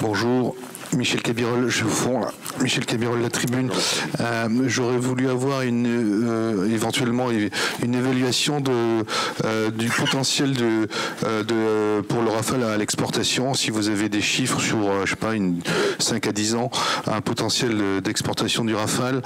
Bonjour. Michel Cabirol, je fonds là. Michel Cabirol, La Tribune. J'aurais voulu avoir éventuellement une évaluation du potentiel pour le Rafale à l'exportation. Si vous avez des chiffres sur, je sais pas, 5 à 10 ans, un potentiel d'exportation du Rafale.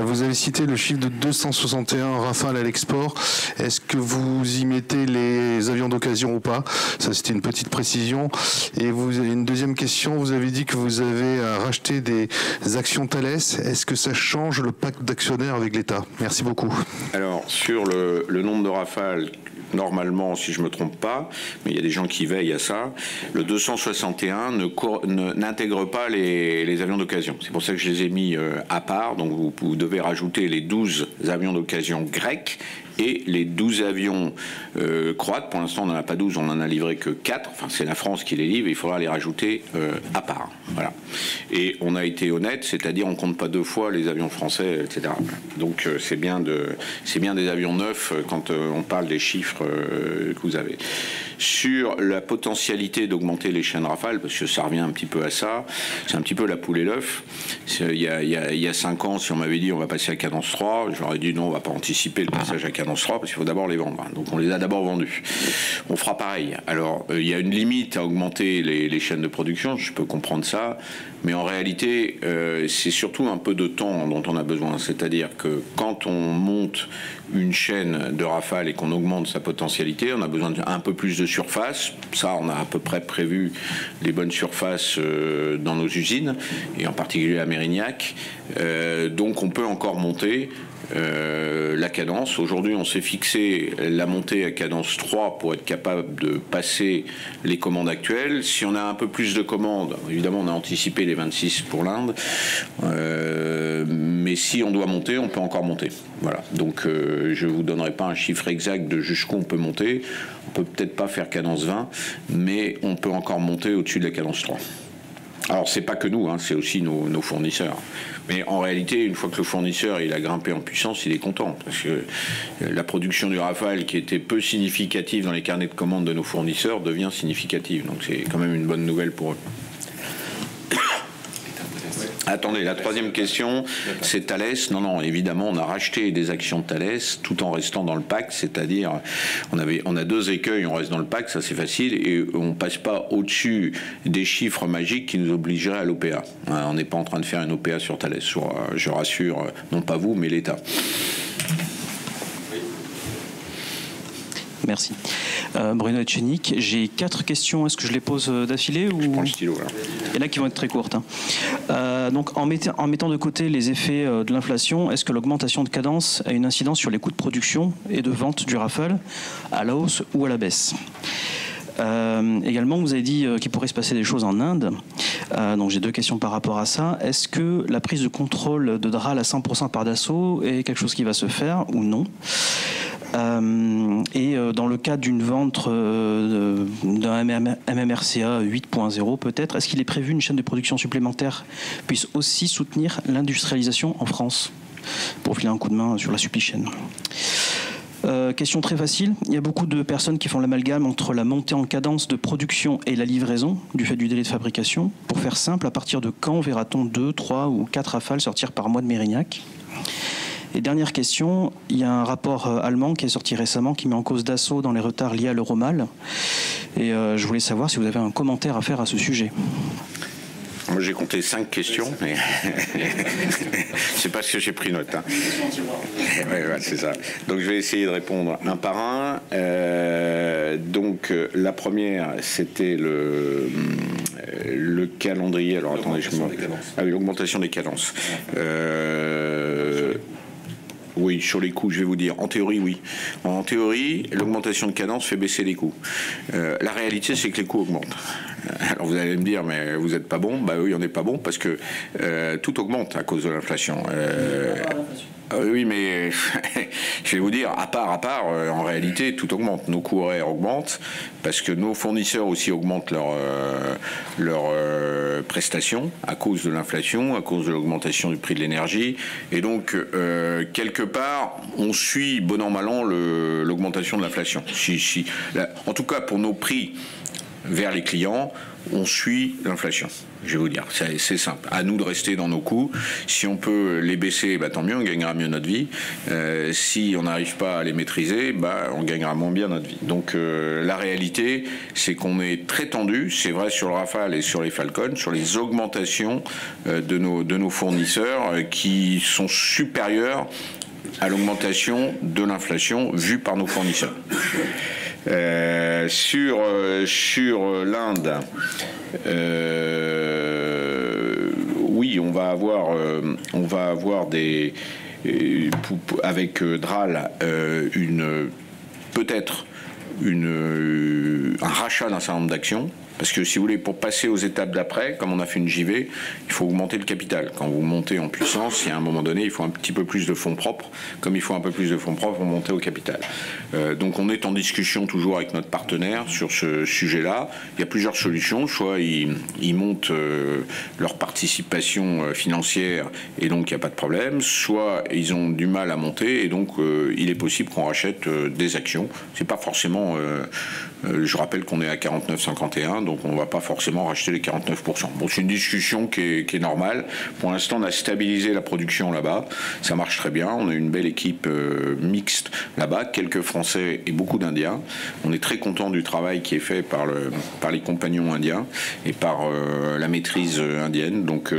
Vous avez cité le chiffre de 261 Rafale à l'export. Est-ce que vous y mettez les avions d'occasion ou pas? Ça, c'était une petite précision. Et vous avez une deuxième question. Vous avez dit que vous avez racheté des actions Thales. Est-ce que ça change le pacte d'actionnaires avec l'État? Merci beaucoup. Alors, sur le nombre de Rafale, normalement, si je ne me trompe pas, mais il y a des gens qui veillent à ça, le 261 n'intègre pas les avions d'occasion. C'est pour ça que je les ai mis à part. Donc, vous devez rajouter les 12 avions d'occasion grecs et les 12 avions croates. Pour l'instant, on n'en a pas 12, on n'en a livré que 4. Enfin, c'est la France qui les livre, il faudra les rajouter à part. Voilà. Et on a été honnête, c'est-à-dire on ne compte pas deux fois les avions français, etc. Donc, c'est bien des avions neufs quand on parle des chiffres que vous avez. Sur la potentialité d'augmenter les chaînes Rafale, parce que ça revient un petit peu à ça, c'est un petit peu la poule et l'œuf. Il y a 5 ans, si on m'avait dit on va passer à cadence 3, j'aurais dit non, on ne va pas anticiper le passage à cadence 3 parce qu'il faut d'abord les vendre. Donc on les a d'abord vendus. On fera pareil. Alors il y a une limite à augmenter les chaînes de production, je peux comprendre ça, mais en réalité c'est surtout un peu de temps dont on a besoin. C'est-à-dire que quand on monte une chaîne de Rafale et qu'on augmente sa potentialité, on a besoin d'un peu plus de surface. Ça, on a à peu près prévu les bonnes surfaces dans nos usines, et en particulier à Mérignac. Donc on peut encore monter la cadence. Aujourd'hui, on s'est fixé la montée à cadence 3 pour être capable de passer les commandes actuelles. Si on a un peu plus de commandes, évidemment, on a anticipé les 26 pour l'Inde, mais si on doit monter, on peut encore monter. Voilà. Donc, je ne vous donnerai pas un chiffre exact de jusqu'où on peut monter. On peut peut-être pas faire cadence 20, mais on peut encore monter au-dessus de la cadence 3. Alors, c'est pas que nous, hein, c'est aussi nos fournisseurs. Mais en réalité, une fois que le fournisseur il a grimpé en puissance, il est content. Parce que la production du Rafale, qui était peu significative dans les carnets de commandes de nos fournisseurs, devient significative. Donc c'est quand même une bonne nouvelle pour eux. Attendez, la troisième question, c'est Thales. Non, évidemment, on a racheté des actions de Thales tout en restant dans le pacte, c'est-à-dire on a 2 écueils, on reste dans le pacte, ça c'est facile, et on ne passe pas au-dessus des chiffres magiques qui nous obligeraient à l'OPA. On n'est pas en train de faire une OPA sur Thales, je rassure, non pas vous, mais l'État. Merci. Bruno Etchenik, j'ai 4 questions. Est-ce que je les pose d'affilée ou... Je prends le stylo, là. Il y en a qui vont être très courtes. Donc, en mettant de côté les effets de l'inflation, est-ce que l'augmentation de cadence a une incidence sur les coûts de production et de vente du Rafale, à la hausse ou à la baisse? Également, vous avez dit qu'il pourrait se passer des choses en Inde. Donc j'ai 2 questions par rapport à ça. Est-ce que la prise de contrôle de DRAL à 100% par Dassault est quelque chose qui va se faire ou non? Et dans le cas d'une vente d'un MMRCA 8.0 peut-être, est-ce qu'il est prévu une chaîne de production supplémentaire puisse aussi soutenir l'industrialisation en France pour filer un coup de main sur la supply chain? Question très facile, il y a beaucoup de personnes qui font l'amalgame entre la montée en cadence de production et la livraison du fait du délai de fabrication. Pour faire simple, à partir de quand verra-t-on 2, 3 ou 4 Rafales sortir par mois de Mérignac? Et dernière question, il y a un rapport allemand qui est sorti récemment qui met en cause Dassault dans les retards liés à l'Euromal. Et je voulais savoir si vous avez un commentaire à faire à ce sujet. Moi, j'ai compté 5 questions, mais c'est parce que j'ai pris note. Hein. Ouais, c'est ça. Donc, je vais essayer de répondre un par un. Donc, la première, c'était le calendrier. Alors, attendez, l'augmentation des cadences. Oui, sur les coûts, je vais vous dire. En théorie, oui. En théorie, l'augmentation de cadence fait baisser les coûts. La réalité, c'est que les coûts augmentent. Alors vous allez me dire, mais vous n'êtes pas bon. Bah oui, on n'est pas bon parce que tout augmente à cause de l'inflation. Oui, mais je vais vous dire, à part, en réalité, tout augmente. Nos coûts horaires augmentent parce que nos fournisseurs aussi augmentent leurs prestations à cause de l'inflation, à cause de l'augmentation du prix de l'énergie. Et donc, quelque part, on suit bon an mal an l'augmentation de l'inflation. En tout cas, pour nos prix vers les clients, on suit l'inflation. Je vais vous dire, c'est simple. À nous de rester dans nos coûts. Si on peut les baisser, tant mieux, on gagnera mieux notre vie. Si on n'arrive pas à les maîtriser, on gagnera moins bien notre vie. Donc la réalité, c'est qu'on est très tendu. C'est vrai sur le Rafale et sur les Falcon, sur les augmentations de nos fournisseurs qui sont supérieures à l'augmentation de l'inflation vue par nos fournisseurs. Sur l'Inde, oui, on va avoir des avec DRAL peut-être un rachat d'un certain nombre d'actions. Parce que si vous voulez, pour passer aux étapes d'après, comme on a fait une JV, il faut augmenter le capital. Quand vous montez en puissance, il y a un moment donné, il faut un petit peu plus de fonds propres. Comme il faut un peu plus de fonds propres, on monte au capital. Donc on est en discussion toujours avec notre partenaire sur ce sujet-là. Il y a plusieurs solutions. Soit ils montent leur participation financière et donc il n'y a pas de problème. Soit ils ont du mal à monter et donc il est possible qu'on rachète des actions. C'est pas forcément... je rappelle qu'on est à 49,51, donc on ne va pas forcément racheter les 49%. Bon, c'est une discussion qui est normale. Pour l'instant, on a stabilisé la production là-bas. Ça marche très bien. On a une belle équipe mixte là-bas, quelques Français et beaucoup d'Indiens. On est très content du travail qui est fait par les compagnons indiens et par la maîtrise indienne. Donc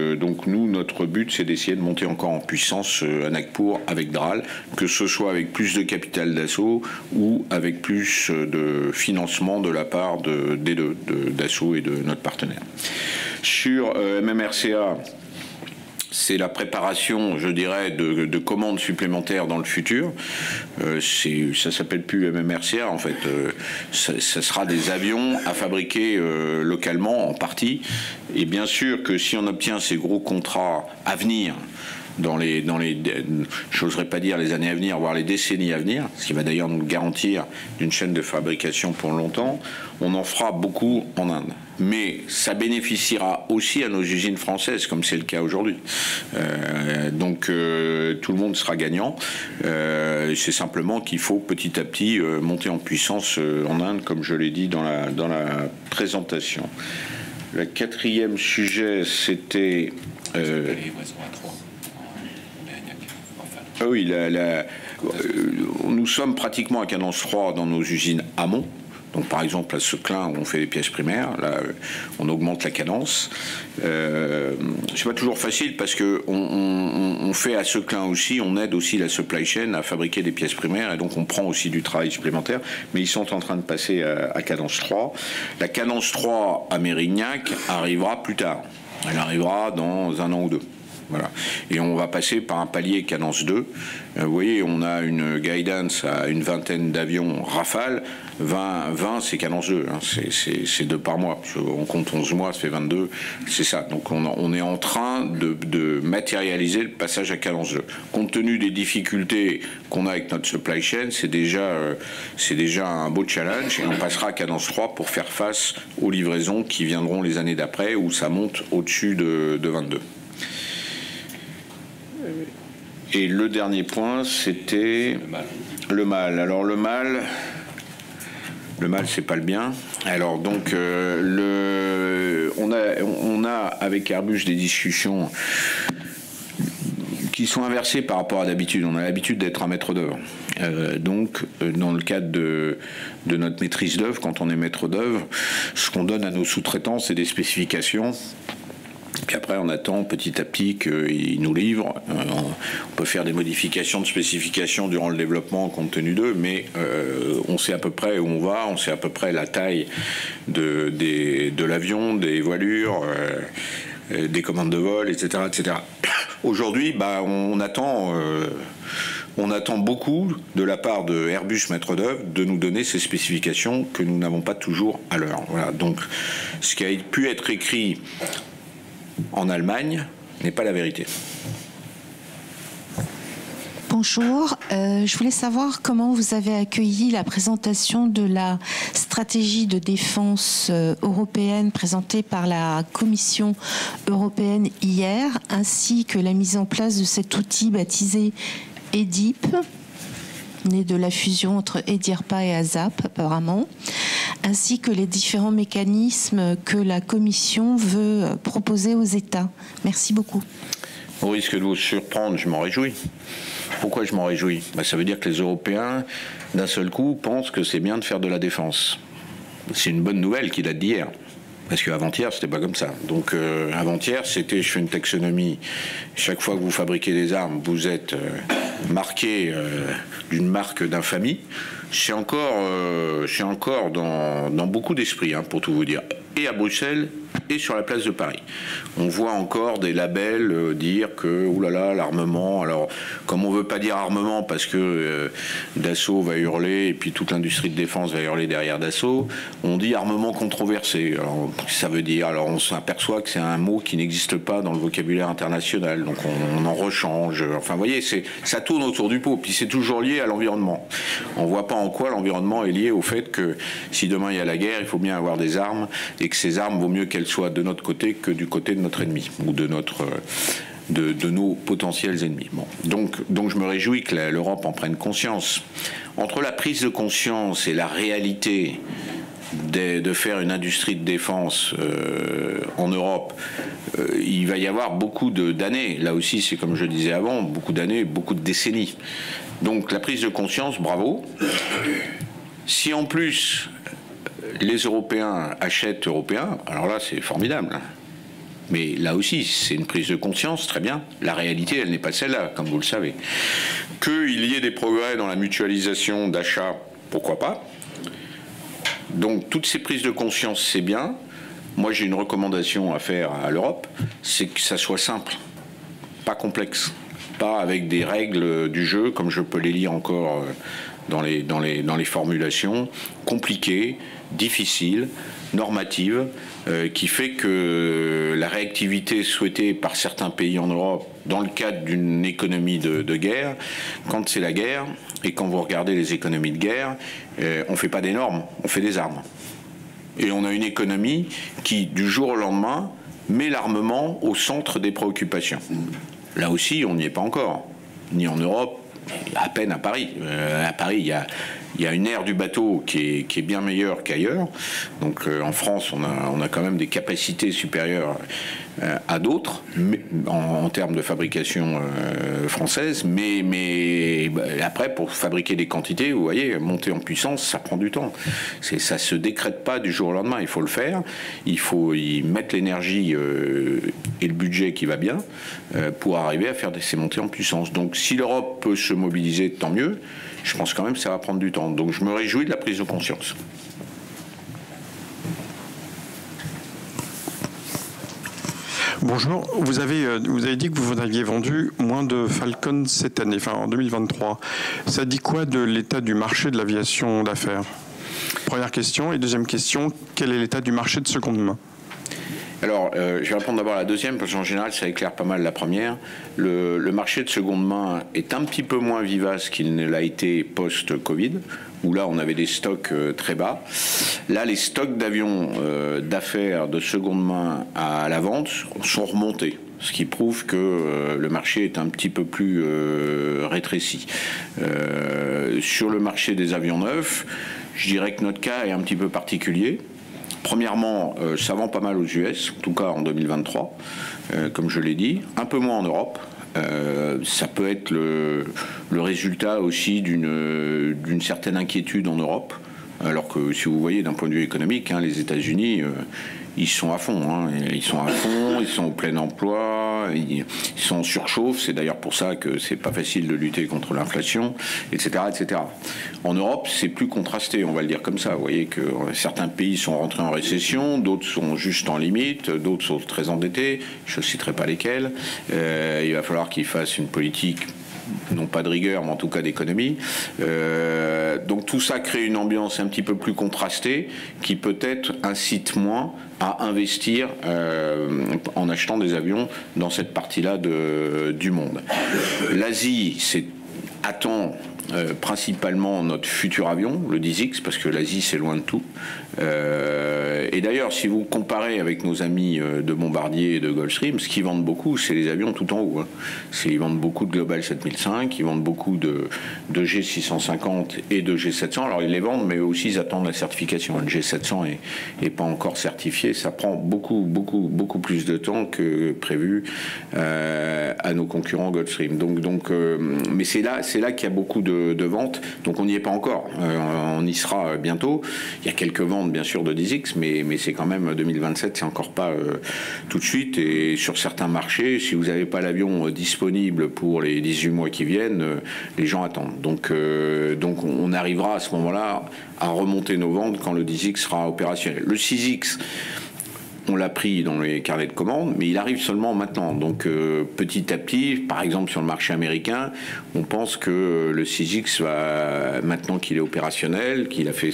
nous, notre but, c'est d'essayer de monter encore en puissance à Nagpur avec DRAL, que ce soit avec plus de capital d'assaut ou avec plus de financement de la part des deux, d'Assaut et de notre partenaire. Sur MMRCA, c'est la préparation, je dirais, de commandes supplémentaires dans le futur. Ça s'appelle plus MMRCA, en fait. Ça sera des avions à fabriquer localement, en partie. Et bien sûr que si on obtient ces gros contrats à venir, j'oserais pas dire les années à venir, voire les décennies à venir, ce qui va d'ailleurs nous garantir d'une chaîne de fabrication pour longtemps, on en fera beaucoup en Inde. Mais ça bénéficiera aussi à nos usines françaises, comme c'est le cas aujourd'hui. Donc tout le monde sera gagnant. C'est simplement qu'il faut petit à petit monter en puissance en Inde, comme je l'ai dit dans la présentation. Le quatrième sujet, c'était... oui, nous sommes pratiquement à cadence 3 dans nos usines amont. Donc par exemple à Seclin où on fait les pièces primaires, là on augmente la cadence. C'est pas toujours facile parce que on fait à Seclin aussi, on aide aussi la supply chain à fabriquer des pièces primaires et donc on prend aussi du travail supplémentaire. Mais ils sont en train de passer à cadence 3. La cadence 3 à Mérignac arrivera plus tard. Elle arrivera dans 1 an ou 2. Voilà. Et on va passer par un palier cadence 2. Vous voyez, on a une guidance à une vingtaine d'avions Rafale. 20 c'est cadence 2. Hein. C'est 2 par mois. On compte 11 mois, ça fait 22. C'est ça. Donc on est en train de matérialiser le passage à cadence 2. Compte tenu des difficultés qu'on a avec notre supply chain, c'est déjà un beau challenge. Et on passera à cadence 3 pour faire face aux livraisons qui viendront les années d'après où ça monte au-dessus de 22. Et le dernier point, c'était le mal. Alors le mal, c'est pas le bien. Alors donc on a avec Airbus des discussions qui sont inversées par rapport à d'habitude. On a l'habitude d'être un maître d'œuvre. Donc, dans le cadre de notre maîtrise d'œuvre, quand on est maître d'œuvre, ce qu'on donne à nos sous-traitants, c'est des spécifications. Puis après, on attend petit à petit qu'ils nous livrent. On peut faire des modifications de spécifications durant le développement compte tenu d'eux, mais on sait à peu près où on va, on sait à peu près la taille de l'avion, des voilures, des commandes de vol, etc. etc. Aujourd'hui, on attend beaucoup de la part de Airbus maître d'œuvre de nous donner ces spécifications que nous n'avons pas toujours à l'heure. Voilà. Donc, ce qui a pu être écrit en Allemagne n'est pas la vérité. Bonjour, je voulais savoir comment vous avez accueilli la présentation de la stratégie de défense européenne présentée par la Commission européenne hier, ainsi que la mise en place de cet outil baptisé EDIP, né de la fusion entre EDIRPA et ASAP apparemment. ainsi que les différents mécanismes que la Commission veut proposer aux États. Merci beaucoup. Au risque de vous surprendre, je m'en réjouis. Pourquoi je m'en réjouis? Ça veut dire que les Européens, d'un seul coup, pensent que c'est bien de faire de la défense. C'est une bonne nouvelle qui date d'hier. Parce qu'avant-hier, c'était pas comme ça. Donc, avant-hier, c'était, je fais une taxonomie. Chaque fois que vous fabriquez des armes, vous êtes marqué d'une marque d'infamie. C'est encore dans beaucoup d'esprits, pour tout vous dire. Et à Bruxelles, et sur la place de Paris. On voit encore des labels dire que, oulala, l'armement, alors, comme on ne veut pas dire armement parce que Dassault va hurler, et puis toute l'industrie de défense va hurler derrière Dassault, on dit armement controversé. Alors, ça veut dire, alors on s'aperçoit que c'est un mot qui n'existe pas dans le vocabulaire international, donc on en rechange. Enfin, vous voyez, ça tourne autour du pot, puis c'est toujours lié à l'environnement. On ne voit pas en quoi l'environnement est lié au fait que si demain il y a la guerre, il faut bien avoir des armes, et que ces armes, vaut mieux qu'elles soient de notre côté que du côté de notre ennemi, ou de nos potentiels ennemis. Bon. Donc je me réjouis que l'Europe en prenne conscience. Entre la prise de conscience et la réalité de faire une industrie de défense en Europe, il va y avoir beaucoup d'années. Là aussi, c'est comme je disais avant, beaucoup d'années, beaucoup de décennies. Donc la prise de conscience, bravo. Si en plus les Européens achètent européens, alors là c'est formidable. Mais là aussi, c'est une prise de conscience, très bien. La réalité, elle n'est pas celle-là, comme vous le savez. Qu'il y ait des progrès dans la mutualisation d'achat, pourquoi pas. Donc toutes ces prises de conscience, c'est bien. Moi, j'ai une recommandation à faire à l'Europe, c'est que ça soit simple, pas complexe, pas avec des règles du jeu, comme je peux les lire encore dans les formulations, compliquées, difficiles, normatives, qui fait que la réactivité souhaitée par certains pays en Europe, dans le cadre d'une économie de guerre, quand c'est la guerre, et quand vous regardez les économies de guerre, on ne fait pas des normes, on fait des armes. Et on a une économie qui, du jour au lendemain, met l'armement au centre des préoccupations. Là aussi, on n'y est pas encore, ni en Europe, à peine à Paris. À Paris, il y a une ère du bateau qui est bien meilleure qu'ailleurs. Donc en France, on a quand même des capacités supérieures à d'autres en termes de fabrication française. Mais après, pour fabriquer des quantités, vous voyez, monter en puissance, ça prend du temps. Ça se décrète pas du jour au lendemain. Il faut le faire. Il faut y mettre l'énergie et le budget qui va bien pour arriver à faire ces montées en puissance. Donc si l'Europe peut se mobiliser, tant mieux. Je pense quand même que ça va prendre du temps. Donc je me réjouis de la prise de conscience. Bonjour, vous avez dit que vous aviez vendu moins de Falcon cette année, enfin en 2023. Ça dit quoi de l'état du marché de l'aviation d'affaires? Première question. Et deuxième question, quel est l'état du marché de seconde main? Alors, je vais répondre d'abord à la deuxième, parce qu'en général, ça éclaire pas mal la première. Le marché de seconde main est un petit peu moins vivace qu'il ne l'a été post-Covid, où là, on avait des stocks très bas. Là, les stocks d'avions d'affaires de seconde main à la vente sont remontés, ce qui prouve que le marché est un petit peu plus rétréci. Sur le marché des avions neufs, je dirais que notre cas est un petit peu particulier. Premièrement, ça vend pas mal aux US, en tout cas en 2023, comme je l'ai dit, un peu moins en Europe. Ça peut être le résultat aussi d'une certaine inquiétude en Europe, alors que si vous voyez d'un point de vue économique, les États-Unis, ils sont à fond, ils sont à fond, ils sont au plein emploi, ils sont en surchauffe. C'est d'ailleurs pour ça que c'est pas facile de lutter contre l'inflation, etc., etc. En Europe, c'est plus contrasté, on va le dire comme ça. Vous voyez que certains pays sont rentrés en récession, d'autres sont juste en limite, d'autres sont très endettés. Je ne citerai pas lesquels. Il va falloir qu'ils fassent une politique, non pas de rigueur, mais en tout cas d'économie. Donc tout ça crée une ambiance un petit peu plus contrastée qui peut-être incite moins à investir en achetant des avions dans cette partie-là du monde. L'Asie, c'est attend principalement notre futur avion, le 10X, parce que l'Asie c'est loin de tout. Et d'ailleurs, si vous comparez avec nos amis de Bombardier et de Gulfstream, ce qu'ils vendent beaucoup, c'est les avions tout en haut. Hein. Ils vendent beaucoup de Global 7005, ils vendent beaucoup de G650 et de G700. Alors ils les vendent, mais aussi ils attendent la certification. Le G700 est pas encore certifié. Ça prend beaucoup plus de temps que prévu à nos concurrents Gulfstream. Mais c'est là qu'il y a beaucoup de ventes. Donc on n'y est pas encore. On y sera bientôt. Il y a quelques ventes bien sûr de 10X, mais c'est quand même 2027, c'est encore pas tout de suite. Et sur certains marchés, si vous n'avez pas l'avion disponible pour les 18 mois qui viennent, les gens attendent. Donc on arrivera à ce moment-là à remonter nos ventes quand le 10X sera opérationnel. Le 6X, on l'a pris dans les carnets de commandes, mais il arrive seulement maintenant. Donc petit à petit, par exemple sur le marché américain, on pense que le 6X va, maintenant qu'il est opérationnel, qu'il a fait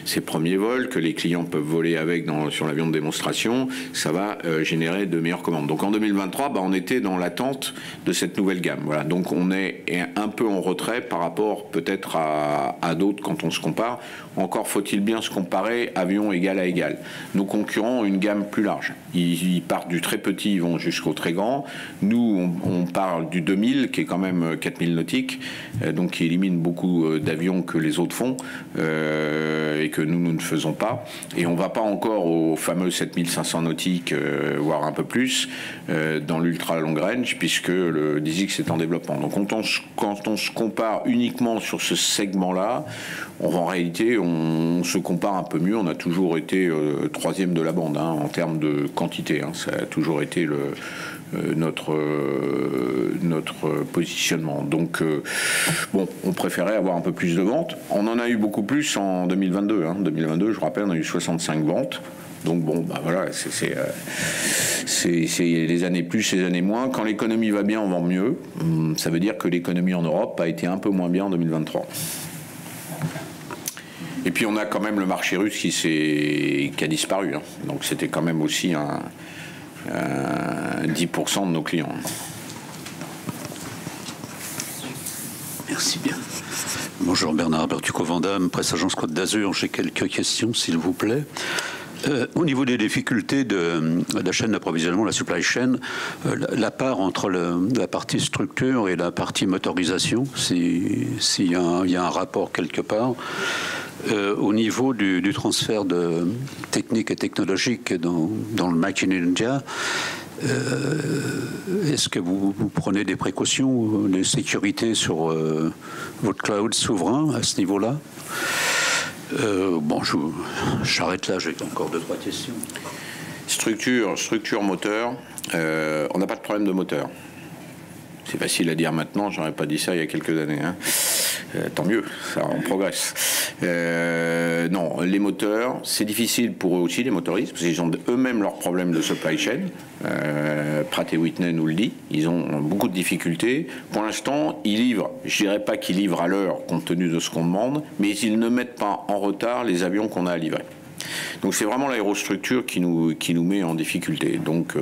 ses premiers vols, que les clients peuvent voler avec sur l'avion de démonstration, ça va générer de meilleures commandes. Donc en 2023, on était dans l'attente de cette nouvelle gamme. Voilà. Donc on est un peu en retrait par rapport peut-être à d'autres quand on se compare. Encore faut-il bien se comparer avion égal à égal. Nos concurrents ont une gamme plus large. Ils partent du très petit, ils vont jusqu'au très grand. Nous, on parle du 2000, qui est quand même 4000 nautiques, donc qui élimine beaucoup d'avions que les autres font et que nous ne faisons pas. Et on ne va pas encore aux fameux 7500 nautiques, voire un peu plus, dans l'ultra long range, puisque le 10X est en développement. Donc quand on se compare uniquement sur ce segment-là, en réalité, on se compare un peu mieux. On a toujours été troisième de la bande en termes de quantité. Ça a toujours été notre positionnement. Donc, on préférait avoir un peu plus de ventes. On en a eu beaucoup plus en 2022. 2022, je rappelle, on a eu 65 ventes. Donc voilà, c'est les années plus, les années moins. Quand l'économie va bien, on vend mieux. Ça veut dire que l'économie en Europe a été un peu moins bien en 2023. Et puis on a quand même le marché russe qui a disparu. Donc c'était quand même aussi 10% de nos clients. Merci bien. Bonjour Bernard Bertucco-Vandame, Presse Agence Côte d'Azur. J'ai quelques questions s'il vous plaît. Au niveau des difficultés de la chaîne d'approvisionnement, la supply chain, la part entre la partie structure et la partie motorisation, s'il y a un rapport quelque part, au niveau du transfert de techniques et technologiques dans le Make in India, est-ce que vous prenez des précautions de sécurité sur votre cloud souverain à ce niveau-là? J'arrête là, j'ai encore 2-3 questions. Structure moteur, on n'a pas de problème de moteur. C'est facile à dire maintenant, j'aurais pas dit ça il y a quelques années. Tant mieux, ça, on progresse. Non, les moteurs, c'est difficile pour eux aussi, les motoristes, parce qu'ils ont eux-mêmes leurs problèmes de supply chain. Pratt & Whitney nous le dit, ils ont beaucoup de difficultés. Pour l'instant, ils livrent, je dirais pas qu'ils livrent à l'heure compte tenu de ce qu'on demande, mais ils ne mettent pas en retard les avions qu'on a à livrer. Donc c'est vraiment l'aérostructure qui nous met en difficulté. Donc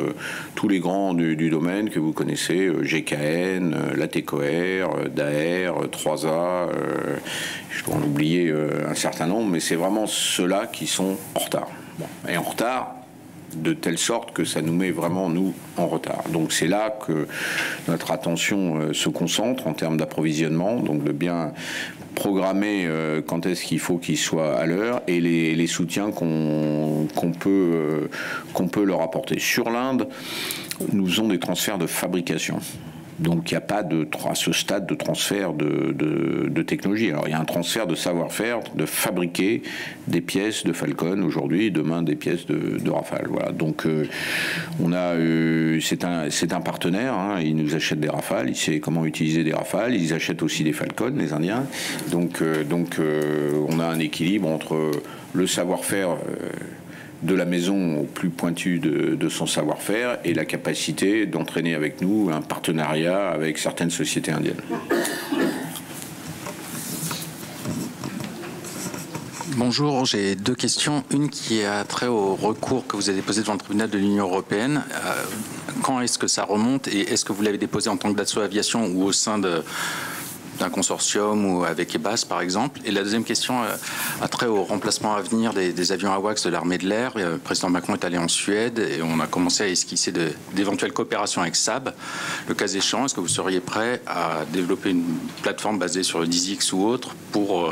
tous les grands du domaine que vous connaissez, GKN, Latécoère, Daher, 3A, je dois en oublier un certain nombre, mais c'est vraiment ceux-là qui sont en retard. Et en retard de telle sorte que ça nous met vraiment, nous, en retard. Donc c'est là que notre attention se concentre en termes d'approvisionnement, donc de bien programmer quand est-ce qu'il faut qu'il soit à l'heure et les soutiens qu'on peut leur apporter. Sur l'Inde, nous faisons des transferts de fabrication. Donc il n'y a pas à ce stade de transfert de technologie. Alors il y a un transfert de savoir-faire, de fabriquer des pièces de Falcon aujourd'hui, demain des pièces de Rafale. Voilà. Donc c'est un partenaire. Il nous achète des Rafales, il sait comment utiliser des Rafales, ils achètent aussi des Falcon, les Indiens. Donc on a un équilibre entre le savoir-faire de la maison au plus pointu de son savoir-faire et la capacité d'entraîner avec nous un partenariat avec certaines sociétés indiennes. Bonjour, j'ai 2 questions. Une qui a trait au recours que vous avez déposé devant le tribunal de l'Union européenne. Quand est-ce que ça remonte et est-ce que vous l'avez déposé en tant que Dassault Aviation ou au sein d'un consortium ou avec Airbus, par exemple? Et la deuxième question a trait au remplacement à venir des avions AWACS de l'armée de l'air. Le président Macron est allé en Suède et on a commencé à esquisser d'éventuelles coopérations avec Saab. Le cas échéant, est-ce que vous seriez prêt à développer une plateforme basée sur le 10X ou autre pour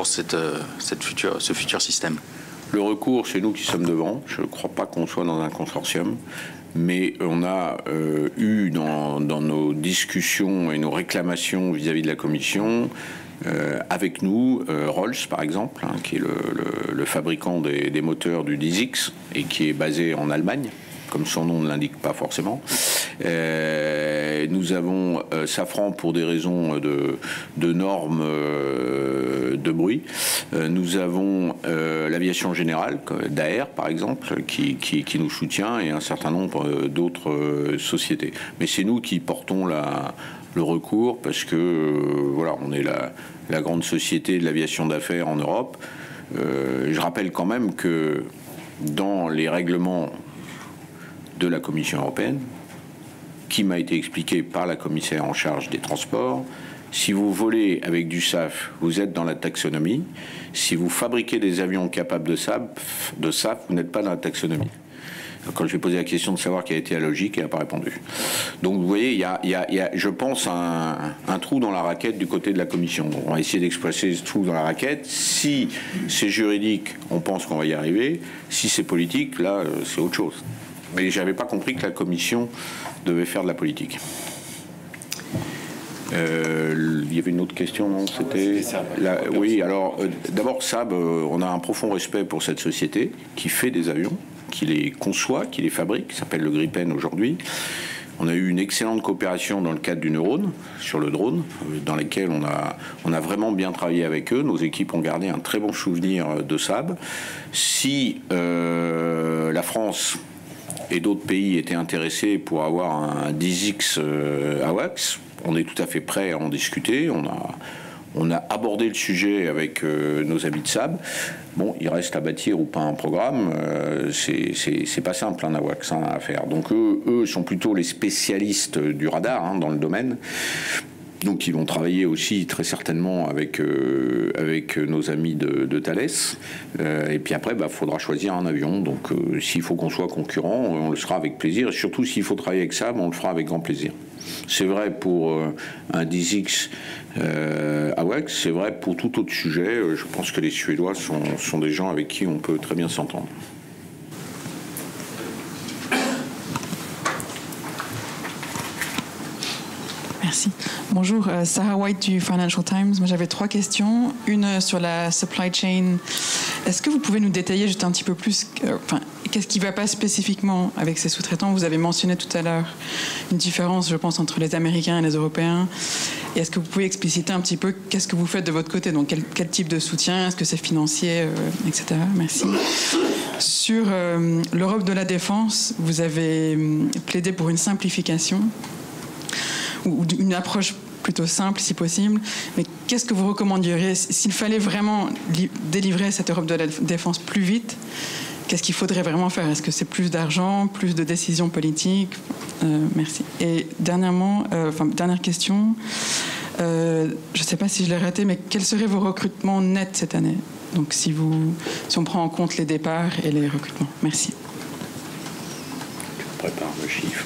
ce futur système? Le recours, c'est nous qui sommes devant. Je ne crois pas qu'on soit dans un consortium. Mais on a eu dans nos discussions et nos réclamations vis-à-vis de la Commission, avec nous, Rolls par exemple, qui est le fabricant des moteurs du 10X et qui est basé en Allemagne, comme son nom ne l'indique pas forcément. Nous avons Safran pour des raisons de normes de bruit. Nous avons l'aviation générale, d'AER par exemple, qui nous soutient, et un certain nombre d'autres sociétés. Mais c'est nous qui portons le recours parce que voilà, on est la grande société de l'aviation d'affaires en Europe. Je rappelle quand même que dans les règlements de la Commission européenne, qui m'a été expliqué par la commissaire en charge des transports, si vous volez avec du SAF, vous êtes dans la taxonomie. Si vous fabriquez des avions capables de SAF, vous n'êtes pas dans la taxonomie. Quand je lui ai posé la question de savoir quelle était la logique, elle n'a pas répondu. Donc vous voyez, il y a, je pense, un trou dans la raquette du côté de la Commission. On va essayer d'exploiter ce trou dans la raquette. Si c'est juridique, on pense qu'on va y arriver. Si c'est politique, là, c'est autre chose. Mais je n'avais pas compris que la Commission devait faire de la politique. Il y avait une autre question, non? C'était oui, alors d'abord Saab, on a un profond respect pour cette société qui fait des avions, qui les conçoit, qui les fabrique, qui s'appelle le Gripen aujourd'hui. On a eu une excellente coopération dans le cadre du Neurone, sur le drone, dans laquelle on a vraiment bien travaillé avec eux. Nos équipes ont gardé un très bon souvenir de Saab. Si la France et d'autres pays étaient intéressés pour avoir un 10X AWACS, on est tout à fait prêt à en discuter. On a abordé le sujet avec nos amis de Saab. Bon, il reste à bâtir ou pas un programme. C'est pas simple, un AWACS à faire. Donc eux sont plutôt les spécialistes du radar dans le domaine. Donc ils vont travailler aussi très certainement avec nos amis de Thales. Et puis après, faudra choisir un avion. Donc s'il faut qu'on soit concurrent, on le sera avec plaisir. Et surtout s'il faut travailler avec Saab, on le fera avec grand plaisir. C'est vrai pour un 10X AWACS, c'est vrai pour tout autre sujet. Je pense que les Suédois sont des gens avec qui on peut très bien s'entendre. Merci. Bonjour, Sarah White du Financial Times. Moi, j'avais 3 questions. Une sur la supply chain. Est-ce que vous pouvez nous détailler juste un petit peu plus, qu'est-ce qui ne va pas spécifiquement avec ces sous-traitants? Vous avez mentionné tout à l'heure une différence, je pense, entre les Américains et les Européens. Et est-ce que vous pouvez expliciter un petit peu qu'est-ce que vous faites de votre côté? Donc, quel type de soutien? Est-ce que c'est financier, etc. Merci. Sur l'Europe de la défense, vous avez plaidé pour une simplification ou une approche plutôt simple si possible, mais qu'est-ce que vous recommanderiez s'il fallait vraiment délivrer cette Europe de la défense plus vite? Qu'est-ce qu'il faudrait vraiment faire? Est-ce que c'est plus d'argent, plus de décisions politiques? Merci. Et dernière question, je ne sais pas si je l'ai raté, mais quels seraient vos recrutements nets cette année? Donc si on prend en compte les départs et les recrutements. Merci. Je prépare le chiffre.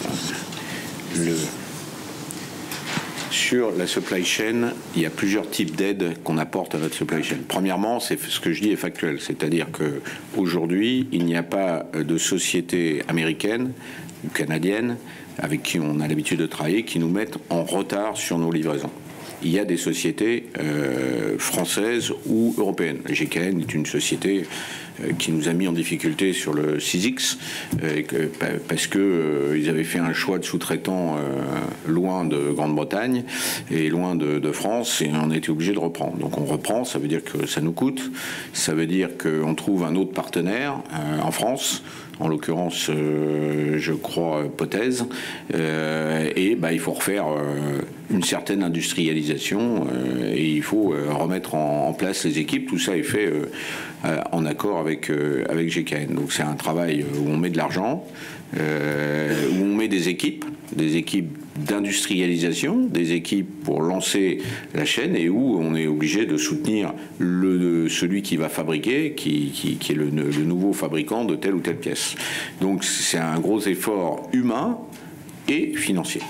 Sur la supply chain, il y a plusieurs types d'aides qu'on apporte à notre supply chain. Premièrement, c'est ce que je dis est factuel, c'est-à-dire qu'aujourd'hui, il n'y a pas de société américaine ou canadienne avec qui on a l'habitude de travailler qui nous mettent en retard sur nos livraisons. Il y a des sociétés françaises ou européennes. La GKN est une société qui nous a mis en difficulté sur le 6X parce qu'ils avaient fait un choix de sous-traitant loin de Grande-Bretagne et loin de France, et on a été obligé de reprendre. Donc on reprend, ça veut dire que ça nous coûte, ça veut dire qu'on trouve un autre partenaire en France, en l'occurrence, je crois, Pothèse, et il faut refaire une certaine industrialisation et il faut remettre en place les équipes. Tout ça est fait en accord avec GKN. Donc c'est un travail où on met de l'argent, où on met des équipes d'industrialisation, des équipes pour lancer la chaîne, et où on est obligé de soutenir celui qui va fabriquer, qui est le nouveau fabricant de telle ou telle pièce. Donc c'est un gros effort humain et financier.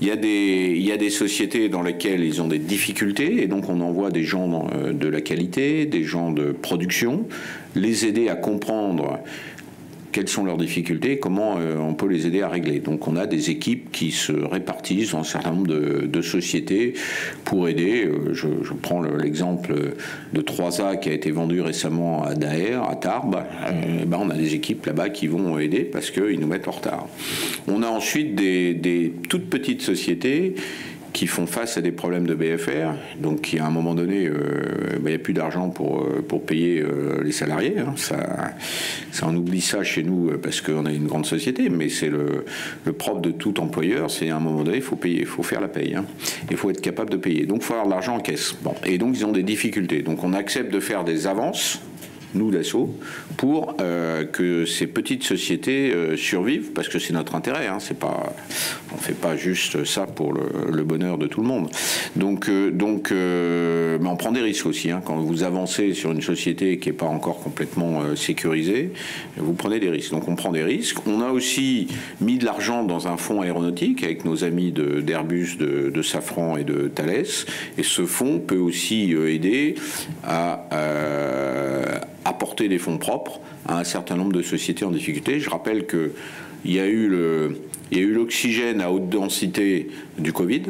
Il y a des sociétés dans lesquelles ils ont des difficultés, et donc on envoie des gens de la qualité, des gens de production, les aider à comprendre quelles sont leurs difficultés et comment on peut les aider à régler. Donc on a des équipes qui se répartissent dans un certain nombre de sociétés pour aider. Je prends l'exemple de 3A qui a été vendu récemment à Daher, à Tarbes. On a des équipes là-bas qui vont aider parce qu'ils nous mettent en retard. On a ensuite des toutes petites sociétés qui font face à des problèmes de BFR, donc qui à un moment donné, il n'y a plus d'argent pour payer les salariés. Hein. Ça, on oublie ça chez nous parce qu'on a une grande société, mais c'est le propre de tout employeur, c'est à un moment donné, il faut payer, il faut faire la paye. Hein. Il faut être capable de payer. Donc il faut avoir de l'argent en caisse. Bon. Et donc ils ont des difficultés. Donc on accepte de faire des avances, nous d'Asso, pour que ces petites sociétés survivent, parce que c'est notre intérêt. Hein, c'est pas, on fait pas juste ça pour le bonheur de tout le monde. Donc, mais on prend des risques aussi. Hein, quand vous avancez sur une société qui n'est pas encore complètement sécurisée, vous prenez des risques. Donc on prend des risques. On a aussi mis de l'argent dans un fonds aéronautique avec nos amis d'Airbus, de Safran et de Thales. Et ce fonds peut aussi aider à apporter des fonds propres à un certain nombre de sociétés en difficulté. Je rappelle qu'il y a eu l'oxygène à haute densité du Covid.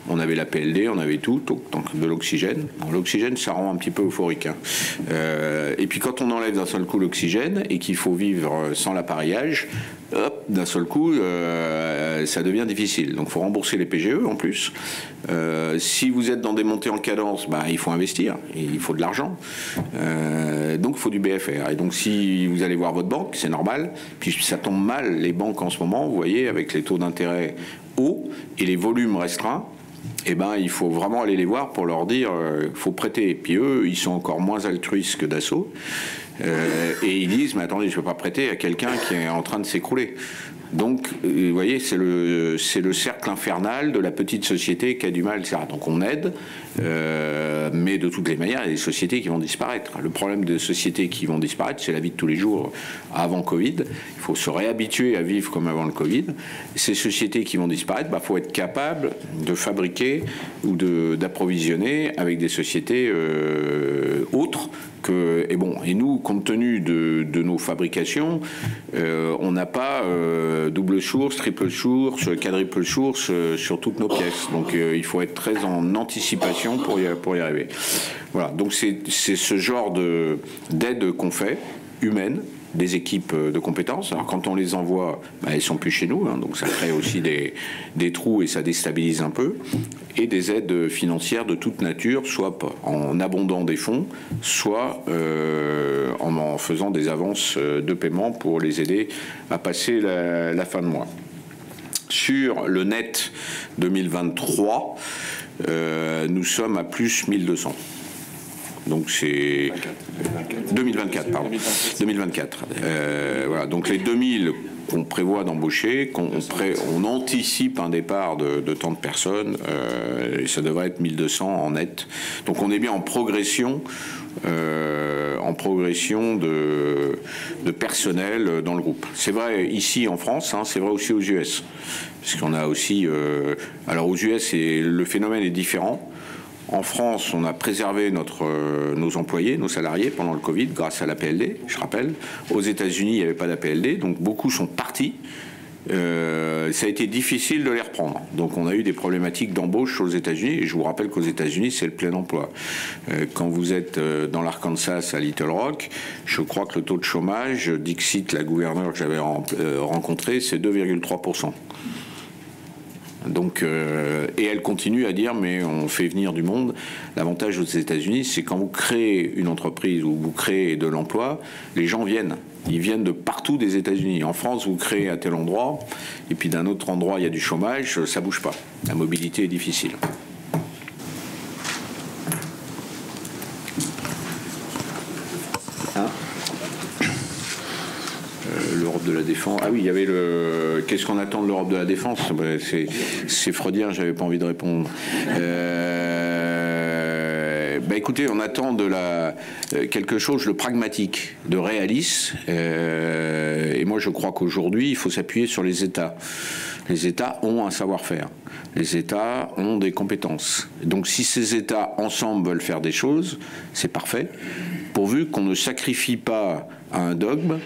On avait la PLD, on avait tout, donc de l'oxygène. Bon, l'oxygène, ça rend un petit peu euphorique. Hein. Et puis quand on enlève d'un seul coup l'oxygène et qu'il faut vivre sans l'appareillage, hop, d'un seul coup, ça devient difficile. Donc il faut rembourser les PGE en plus. Si vous êtes dans des montées en cadence, il faut investir, et il faut de l'argent. Donc il faut du BFR. Et donc si vous allez voir votre banque, c'est normal. Puis ça tombe mal, les banques en ce moment, vous voyez, avec les taux d'intérêt hauts et les volumes restreints, il faut vraiment aller les voir pour leur dire faut prêter. Et puis eux, ils sont encore moins altruistes que Dassault. Et ils disent mais attendez, je ne peux pas prêter à quelqu'un qui est en train de s'écrouler. Donc, vous voyez, c'est le cercle infernal de la petite société qui a du mal, etc. Donc on aide, mais de toutes les manières, il y a des sociétés qui vont disparaître. Le problème des sociétés qui vont disparaître, c'est la vie de tous les jours avant Covid. Il faut se réhabituer à vivre comme avant le Covid. Ces sociétés qui vont disparaître, faut être capable de fabriquer ou d'approvisionner avec des sociétés autres. Et nous, compte tenu de nos fabrications, on n'a pas double source, triple source, quadruple source sur toutes nos pièces. Donc il faut être très en anticipation pour y arriver. Voilà, donc c'est ce genre d'aide qu'on fait, humaine, des équipes de compétences. Alors quand on les envoie, elles sont plus chez nous, hein, donc ça crée aussi des trous et ça déstabilise un peu. Et des aides financières de toute nature, soit en abondant des fonds, soit en faisant des avances de paiement pour les aider à passer la fin de mois. Sur le net 2023, nous sommes à plus 1200. Donc c'est 2024, pardon. 2024. Voilà. Donc les 2000 qu'on prévoit d'embaucher, on anticipe un départ de tant de personnes, et ça devrait être 1200 en net. Donc on est bien en progression de personnel dans le groupe. C'est vrai ici en France, hein, c'est vrai aussi aux US. Parce qu'on a aussi... alors aux US, le phénomène est différent. En France, on a préservé nos employés, nos salariés pendant le Covid grâce à l'APLD, je rappelle. Aux États-Unis, il n'y avait pas d'APLD, donc beaucoup sont partis. Ça a été difficile de les reprendre. Donc on a eu des problématiques d'embauche aux États-Unis. Et je vous rappelle qu'aux États-Unis, c'est le plein emploi. Quand vous êtes dans l'Arkansas à Little Rock, je crois que le taux de chômage, Dixit, la gouverneure que j'avais rencontrée, c'est 2,3%. Donc, et elle continue à dire mais on fait venir du monde. L'avantage aux États-Unis, c'est quand vous créez une entreprise ou vous créez de l'emploi, les gens viennent. Ils viennent de partout des États-Unis. En France, vous créez à tel endroit, et puis d'un autre endroit, il y a du chômage, ça bouge pas. La mobilité est difficile. Hein ? de la défense. Ah oui, il y avait le. Qu'est-ce qu'on attend de l'Europe de la défense? C'est freudien, j'avais pas envie de répondre. Écoutez, on attend de quelque chose de pragmatique, de réaliste. Et moi, je crois qu'aujourd'hui, il faut s'appuyer sur les États. Les États ont un savoir-faire. Les États ont des compétences. Donc, si ces États, ensemble, veulent faire des choses, c'est parfait, pourvu qu'on ne sacrifie pas à un dogme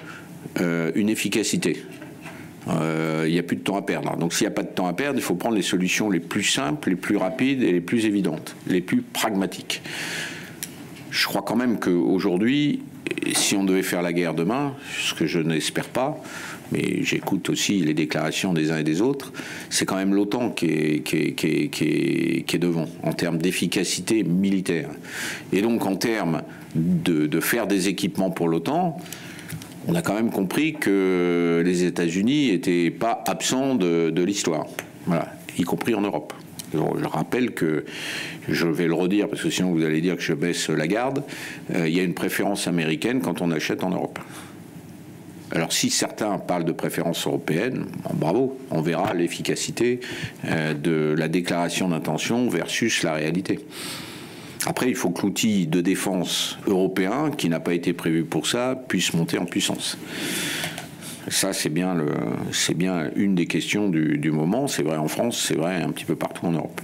une efficacité. Il n'y a plus de temps à perdre. Donc s'il n'y a pas de temps à perdre, il faut prendre les solutions les plus simples, les plus rapides et les plus évidentes, les plus pragmatiques. Je crois quand même qu'aujourd'hui, si on devait faire la guerre demain, ce que je n'espère pas, mais j'écoute aussi les déclarations des uns et des autres, c'est quand même l'OTAN qui est devant, en termes d'efficacité militaire. Et donc en termes de faire des équipements pour l'OTAN, on a quand même compris que les États-Unis n'étaient pas absents de l'histoire, voilà, y compris en Europe. Je rappelle que, je vais le redire parce que sinon vous allez dire que je baisse la garde, il y a une préférence américaine quand on achète en Europe. Alors si certains parlent de préférence européenne, bravo, on verra l'efficacité de la déclaration d'intention versus la réalité. Après, il faut que l'outil de défense européen, qui n'a pas été prévu pour ça, puisse monter en puissance. Ça, c'est bien une des questions du moment. C'est vrai en France, c'est vrai un petit peu partout en Europe.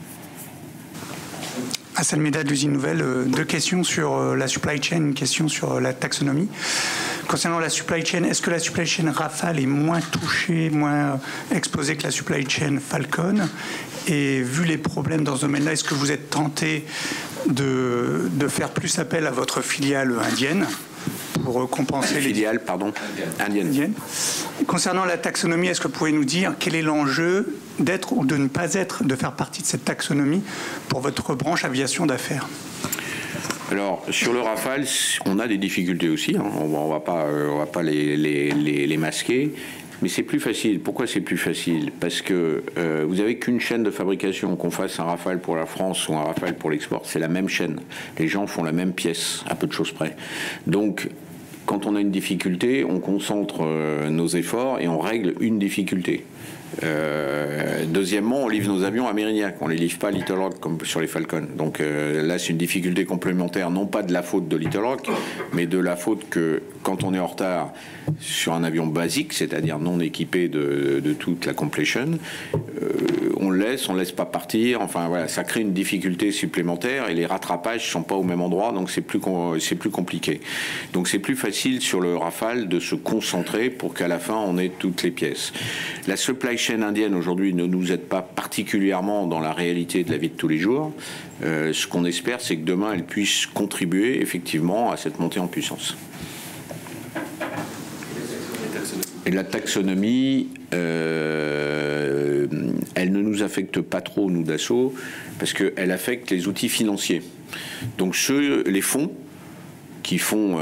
Hassan Medad de l'usine Nouvelle, 2 questions sur la supply chain, une question sur la taxonomie. Concernant la supply chain, est-ce que la supply chain Rafale est moins touchée, moins exposée que la supply chain Falcon? Et vu les problèmes dans ce domaine-là, est-ce que vous êtes tenté de faire plus appel à votre filiale indienne pour compenser les filiales, pardon, indienne. Concernant la taxonomie, est-ce que vous pouvez nous dire quel est l'enjeu d'être ou de ne pas être, de faire partie de cette taxonomie pour votre branche aviation d'affaires? Alors, sur le Rafale, on a des difficultés aussi, hein. On va pas les masquer. Mais c'est plus facile. Pourquoi c'est plus facile? Parce que vous n'avez qu'une chaîne de fabrication. Qu'on fasse un Rafale pour la France ou un Rafale pour l'export, c'est la même chaîne. Les gens font la même pièce, à peu de choses près. Donc, quand on a une difficulté, on concentre nos efforts et on règle une difficulté. Deuxièmement, on livre nos avions à Mérignac, on ne les livre pas à Little Rock comme sur les Falcon. Donc là, c'est une difficulté complémentaire, non pas de la faute de Little Rock, mais de la faute que quand on est en retard sur un avion basique, c'est-à-dire non équipé de toute la completion, on le laisse pas partir. Enfin voilà, ça crée une difficulté supplémentaire et les rattrapages sont pas au même endroit, donc c'est plus compliqué. Donc c'est plus facile sur le Rafale de se concentrer pour qu'à la fin on ait toutes les pièces. La supply chain indienne aujourd'hui ne nous aide pas particulièrement dans la réalité de la vie de tous les jours. Ce qu'on espère, c'est que demain elle puisse contribuer effectivement à cette montée en puissance. Et la taxonomie, elle ne nous affecte pas trop, nous, Dassault, parce qu'elle affecte les outils financiers. Donc les fonds qui font,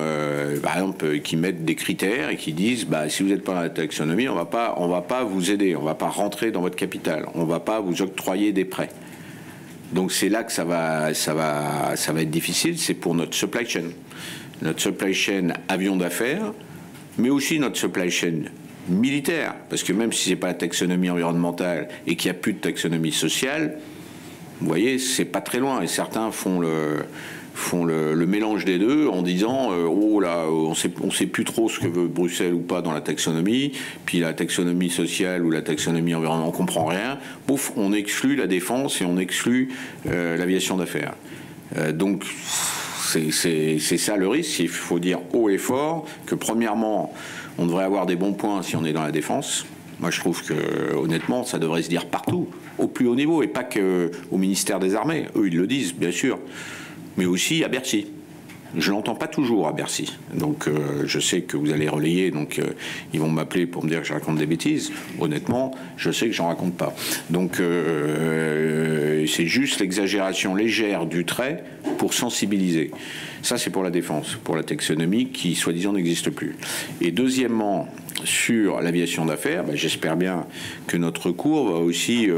par exemple, qui mettent des critères et qui disent, si vous n'êtes pas dans la taxonomie, on va pas vous aider, on va pas rentrer dans votre capital, on va pas vous octroyer des prêts. Donc c'est là que ça va être difficile, c'est pour notre supply chain. Notre supply chain avion d'affaires, mais aussi notre supply chain militaire, parce que même si c'est pas la taxonomie environnementale et qu'il n'y a plus de taxonomie sociale, vous voyez, c'est pas très loin. Et certains font le mélange des deux en disant oh là, on sait plus trop ce que veut Bruxelles ou pas dans la taxonomie, puis la taxonomie sociale ou la taxonomie environnementale, on comprend rien. Pouf, on exclut la défense et on exclut l'aviation d'affaires. Donc c'est ça le risque. Il faut dire haut et fort que premièrement, on devrait avoir des bons points si on est dans la défense. Moi, je trouve que, honnêtement, ça devrait se dire partout, au plus haut niveau, et pas qu'au ministère des Armées. Eux, ils le disent, bien sûr, mais aussi à Bercy. Je ne l'entends pas toujours à Bercy. Donc, je sais que vous allez relayer, donc ils vont m'appeler pour me dire que je raconte des bêtises. Honnêtement, je sais que j'en raconte pas. Donc, c'est juste l'exagération légère du trait pour sensibiliser. Ça, c'est pour la défense, pour la taxonomie qui, soi-disant, n'existe plus. Et deuxièmement, sur l'aviation d'affaires, j'espère bien que notre cours va aussi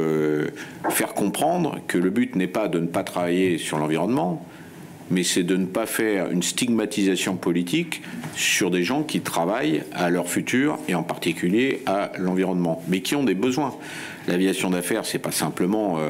faire comprendre que le but n'est pas de ne pas travailler sur l'environnement, mais c'est de ne pas faire une stigmatisation politique sur des gens qui travaillent à leur futur et en particulier à l'environnement, mais qui ont des besoins. L'aviation d'affaires, c'est pas simplement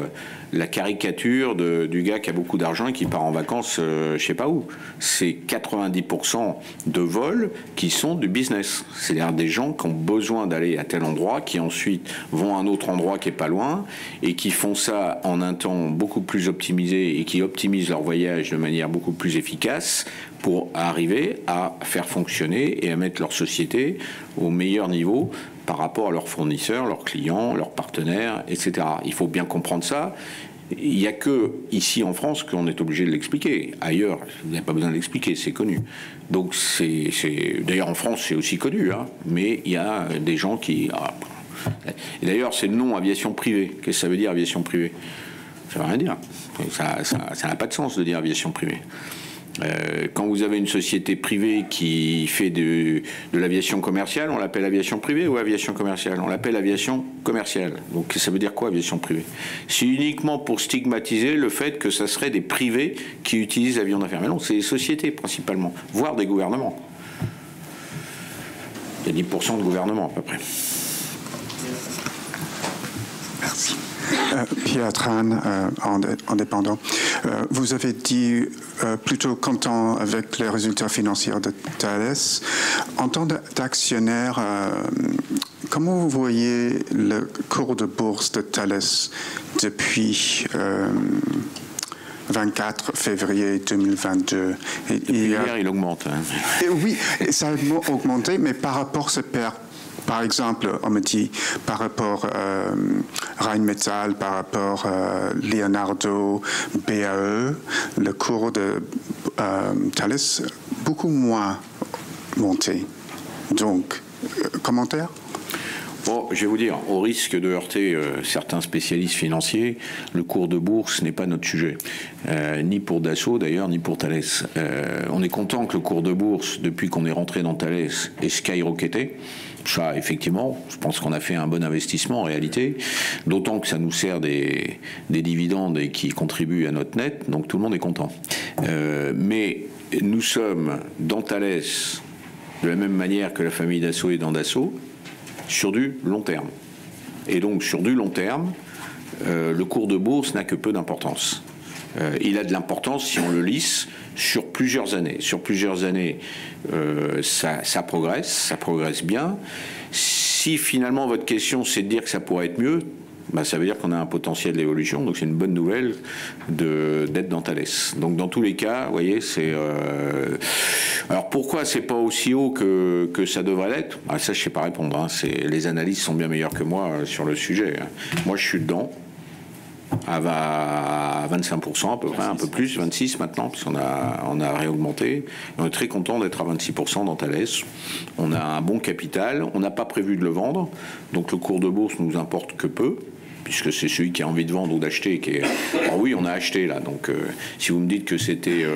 la caricature du gars qui a beaucoup d'argent et qui part en vacances je sais pas où. C'est 90% de vols qui sont du business. C'est-à-dire des gens qui ont besoin d'aller à tel endroit, qui ensuite vont à un autre endroit qui est pas loin et qui font ça en un temps beaucoup plus optimisé et qui optimisent leur voyage de manière beaucoup plus efficace pour arriver à faire fonctionner et à mettre leur société au meilleur niveau par rapport à leurs fournisseurs, leurs clients, leurs partenaires, etc. Il faut bien comprendre ça. Il n'y a que ici en France qu'on est obligé de l'expliquer. Ailleurs, vous n'avez pas besoin de l'expliquer, c'est connu. Donc d'ailleurs en France c'est aussi connu, hein, mais il y a des gens qui... Et d'ailleurs c'est le nom aviation privée. Qu'est-ce que ça veut dire aviation privée? Ça ne veut rien dire. Ça n'a pas de sens de dire aviation privée. Quand vous avez une société privée qui fait de l'aviation commerciale, on l'appelle aviation privée ou aviation commerciale? On l'appelle aviation commerciale. Donc ça veut dire quoi aviation privée? C'est uniquement pour stigmatiser le fait que ça serait des privés qui utilisent l'avion d'affaires. Mais non, c'est les sociétés principalement, voire des gouvernements. Il y a 10% de gouvernement à peu près. Merci. Pierre Tran, indépendant. Vous avez dit plutôt content avec les résultats financiers de Thales. En tant d'actionnaire, comment vous voyez le cours de bourse de Thales depuis 24 février 2022? Hier, il augmente. Hein. Oui, ça a augmenté, mais par rapport à ce père. Par exemple, on me dit, par rapport à Rheinmetall, par rapport à Leonardo, BAE, le cours de Thales, beaucoup moins monté. Donc, commentaire? Bon, je vais vous dire, au risque de heurter certains spécialistes financiers, le cours de bourse n'est pas notre sujet. Ni pour Dassault d'ailleurs, ni pour Thales. On est content que le cours de bourse, depuis qu'on est rentré dans Thales, ait skyrocketé. Ça, effectivement, je pense qu'on a fait un bon investissement en réalité, d'autant que ça nous sert des dividendes et qui contribuent à notre net, donc tout le monde est content. Mais nous sommes dans Thales, de la même manière que la famille Dassault est dans Dassault, sur du long terme. Et donc sur du long terme, le cours de bourse n'a que peu d'importance. Il a de l'importance si on le lisse sur plusieurs années. Sur plusieurs années, ça progresse bien. Si finalement votre question c'est de dire que ça pourrait être mieux, bah, ça veut dire qu'on a un potentiel d'évolution, donc c'est une bonne nouvelle d'être dans Thales. Donc dans tous les cas, vous voyez, c'est... Alors pourquoi c'est pas aussi haut que ça devrait l'être? Ah, ça je sais pas répondre, hein. Les analystes sont bien meilleurs que moi sur le sujet. Moi je suis dedans. À 25% à peu près, un peu plus, 26 maintenant, puisqu'on a réaugmenté. On est très content d'être à 26% dans Thales. On a un bon capital, on n'a pas prévu de le vendre, donc le cours de bourse nous importe que peu, puisque c'est celui qui a envie de vendre ou d'acheter qui est... Alors oui, on a acheté là, donc si vous me dites que c'était...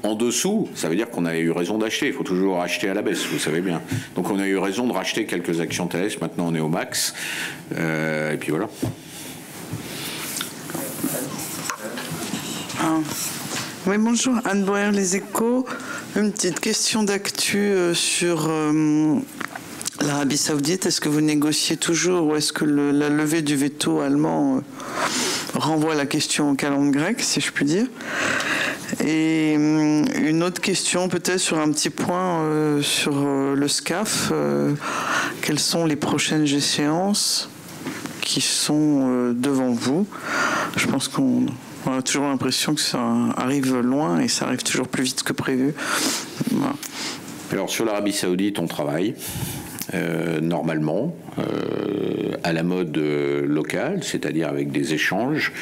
en dessous, ça veut dire qu'on a eu raison d'acheter. Il faut toujours acheter à la baisse, vous savez bien. Donc on a eu raison de racheter quelques actions Thales. Maintenant, on est au max. Et puis voilà. Oui, bonjour, Anne Boer, Les Échos. Une petite question d'actu sur l'Arabie Saoudite. Est-ce que vous négociez toujours ou est-ce que la levée du veto allemand renvoie la question aux calendes grecques, si je puis dire? Et une autre question peut-être sur un petit point sur le SCAF. Quelles sont les prochaines échéances qui sont devant vous? Je pense qu'on a toujours l'impression que ça arrive loin et ça arrive toujours plus vite que prévu. Voilà. Alors sur l'Arabie Saoudite, on travaille normalement à la mode locale, c'est-à-dire avec des échanges.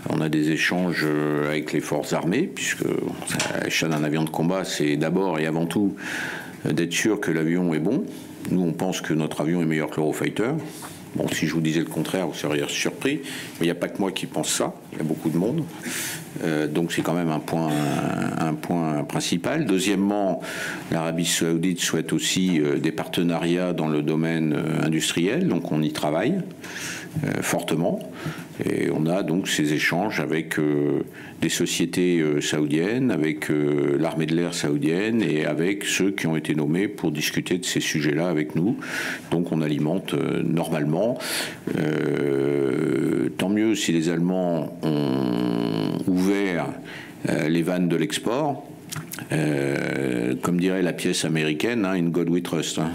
On a des échanges avec les forces armées, puisque l'achat d'un avion de combat, c'est d'abord et avant tout d'être sûr que l'avion est bon. Nous, on pense que notre avion est meilleur que l'Eurofighter. Bon, si je vous disais le contraire, vous seriez surpris. Mais il n'y a pas que moi qui pense ça. Il y a beaucoup de monde. Donc c'est quand même un point principal. Deuxièmement, l'Arabie saoudite souhaite aussi des partenariats dans le domaine industriel, donc on y travaille fortement. Et on a donc ces échanges avec des sociétés saoudiennes, avec l'armée de l'air saoudienne et avec ceux qui ont été nommés pour discuter de ces sujets-là avec nous. Donc on alimente normalement. Tant mieux si les Allemands ont ouvert les vannes de l'export. Comme dirait la pièce américaine, hein, In God We Trust. Hein.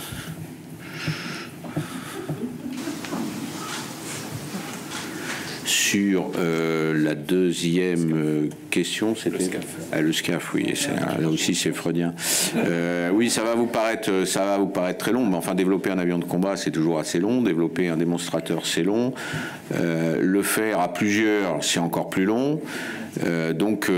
Sur la deuxième question, c'était le SCAF, oui, là aussi c'est freudien. Oui, ça va vous paraître très long, mais enfin développer un avion de combat c'est toujours assez long, développer un démonstrateur c'est long, le faire à plusieurs c'est encore plus long. Donc,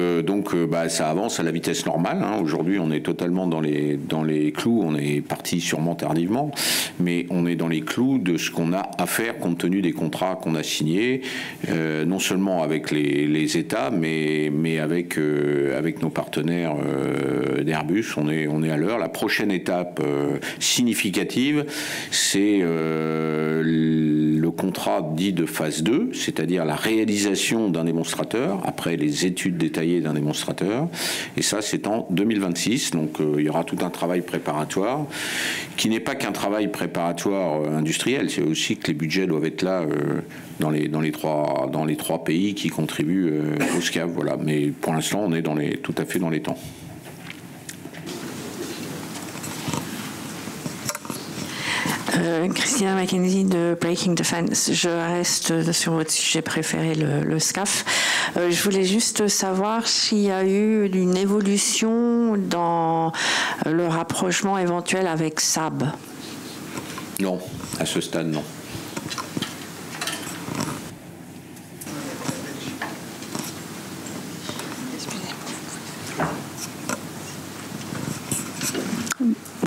ça avance à la vitesse normale. Hein. Aujourd'hui, on est totalement dans les clous. On est parti sûrement tardivement, mais on est dans les clous de ce qu'on a à faire compte tenu des contrats qu'on a signés, non seulement avec les États, mais avec nos partenaires d'Airbus. On est à l'heure. La prochaine étape significative, c'est le contrat dit de phase 2, c'est-à-dire la réalisation d'un démonstrateur après les études détaillées d'un démonstrateur, et ça c'est en 2026, donc il y aura tout un travail préparatoire qui n'est pas qu'un travail préparatoire industriel, c'est aussi que les budgets doivent être là dans les trois pays qui contribuent au SCAF, voilà. Mais pour l'instant on est tout à fait dans les temps. Christina Mackenzie de Breaking Defense. Je reste sur votre sujet préféré, le SCAF. Je voulais juste savoir s'il y a eu une évolution dans le rapprochement éventuel avec Saab. Non, à ce stade, non.